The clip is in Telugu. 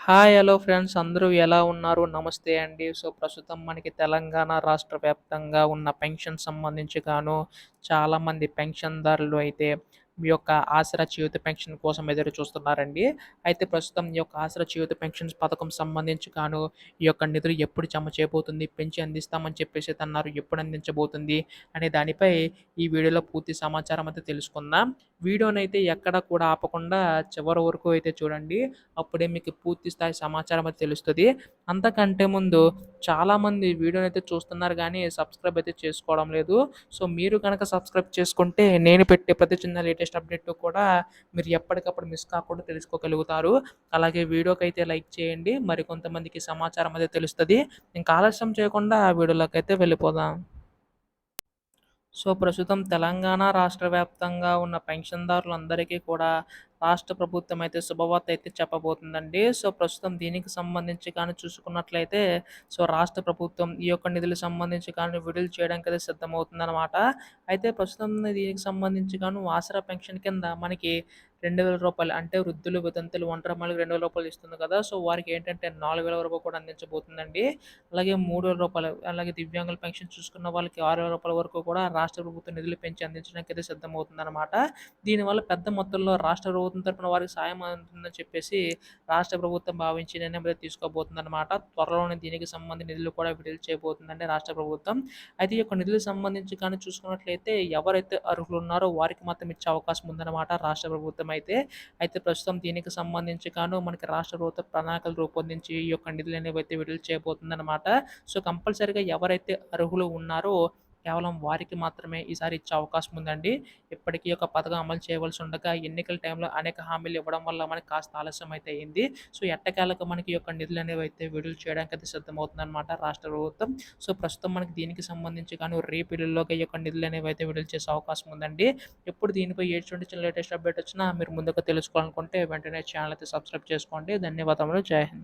హాయ్! హలో ఫ్రెండ్స్ అందరూ ఎలా ఉన్నారు? నమస్తే అండి. ప్రస్తుతం మనకి తెలంగాణ రాష్ట్ర వ్యాప్తంగా ఉన్న పెన్షన్ సంబంధించి చాలామంది పెన్షన్‌దారులు అయితే ఈ యొక్క ఆసరా చేయూత పెన్షన్ కోసం ఎదురు చూస్తున్నారండి. అయితే ప్రస్తుతం ఈ యొక్క ఆసరా చేయూత పెన్షన్స్ పథకం సంబంధించి ఈ యొక్క నిధులు ఎప్పుడు జమ చేయబోతుంది? పెంచి అందిస్తామని చెప్పేసి అన్నారు. ఎప్పుడు అందించబోతుంది? అనే దానిపై ఈ వీడియోలో పూర్తి సమాచారం అయితే తెలుసుకుందాం. వీడియోనైతే ఎక్కడ కూడా ఆపకుండా చివరి వరకు అయితే చూడండి. అప్పుడే మీకు పూర్తి స్థాయి సమాచారం అయితే తెలుస్తది. అంతకంటే ముందు చాలామంది వీడియోనైతే చూస్తున్నారు గానీ సబ్స్క్రైబ్ అయితే చేసుకోవడం లేదు. మీరు గనక సబ్స్క్రైబ్ చేసుకుంటే నేను పెట్టే ప్రతి చిన్న లేటెస్ట్ అప్డేట్ కూడా మీరు ఎప్పటికప్పుడు మిస్ కాకుండా తెలుసుకోగలుగుతారు. అలాగే వీడియోకైతే లైక్ చేయండి. మరికొంతమందికి సమాచారం అయితే తెలుస్తది. ఇంకా ఆలస్యం చేయకుండా వీడియోలోకైతే వెళ్ళిపోదాం. ప్రస్తుతం తెలంగాణ రాష్ట్ర వ్యాప్తంగా ఉన్న పెన్షన్‌దారులందరికీ కూడా రాష్ట్ర ప్రభుత్వం అయితే శుభవార్త అయితే చెప్పబోతుందండి. ప్రస్తుతం దీనికి సంబంధించి చూసుకున్నట్లయితే రాష్ట్ర ప్రభుత్వం ఈ యొక్క నిధులకు సంబంధించి విడుదల చేయడానికైతే సిద్ధమవుతుందనమాట. అయితే ప్రస్తుతం దీనికి సంబంధించి ఆసరా పెన్షన్ కింద మనకి రూ. 2,000 అంటే వృద్ధులు, వితంతులు, ఒంటరి మహిళలకు రూ. 2,000 ఇస్తుంది కదా! వారికి ఏంటంటే 4,000 వరకు కూడా అందించబోతుందండి. అలాగే రూ. 3,000 అలాగే దివ్యాంగుల పెన్షన్ చూసుకున్న వాళ్ళకి రూ. 6,000 వరకు కూడా రాష్ట్ర ప్రభుత్వం నిధులు పెంచి అందించడానికైతే సిద్ధమవుతుందనమాట. దీనివల్ల పెద్ద మొత్తంలో రాష్ట్ర ప్రభుత్వం తరపున వారికి సాయం అందుతుందని చెప్పేసి రాష్ట్ర ప్రభుత్వం భావించి నిర్ణయం అయితే తీసుకోబోతుందనమాట. త్వరలోనే దీనికి సంబంధించిన నిధులు కూడా విడుదల చేయబోతుందండి రాష్ట్ర ప్రభుత్వం. అయితే ఈ యొక్క నిధులకు సంబంధించి చూసుకున్నట్లయితే ఎవరైతే అర్హులు ఉన్నారో వారికి మాత్రం ఇచ్చే అవకాశం ఉందన్నమాట రాష్ట్ర ప్రభుత్వం అయితే. అయితే ప్రస్తుతం దీనికి సంబంధించి మనకి రాష్ట్ర ప్రభుత్వం ప్రణాళికలు రూపొందించి ఈ యొక్క నిధులనేవి అయితే విడుదల చేయబోతుందన్నమాట. కంపల్సరీగా ఎవరైతే అర్హులు ఉన్నారో కేవలం వారికి మాత్రమే ఈసారి ఇచ్చే అవకాశం ఉందండి. ఇప్పటికీ ఈ యొక్క పథకం అమలు చేయవలసి ఉండగా ఎన్నికల టైంలో అనేక హామీలు ఇవ్వడం వల్ల మనకి కాస్త ఆలస్యం అయితే అయింది. ఎట్టకేలకు మనకి ఈ యొక్క నిధులనేవి అయితే విడుదల చేయడానికైతే సిద్ధమవుతుందన్నమాట రాష్ట్ర ప్రభుత్వం. ప్రస్తుతం మనకి దీనికి సంబంధించి రేపు ఎల్లుండిలోగా ఈ యొక్క నిధులనేవి అయితే విడుదల చేసే అవకాశం ఉందండి. ఎప్పుడు దీనిపై ఎటువంటి లేటెస్ట్ అప్డేట్ వచ్చినా మీరు ముందుగా తెలుసుకోవాలనుకుంటే వెంటనే ఛానల్ అయితే సబ్స్క్రైబ్ చేసుకోండి. ధన్యవాదములు. జై హింద్.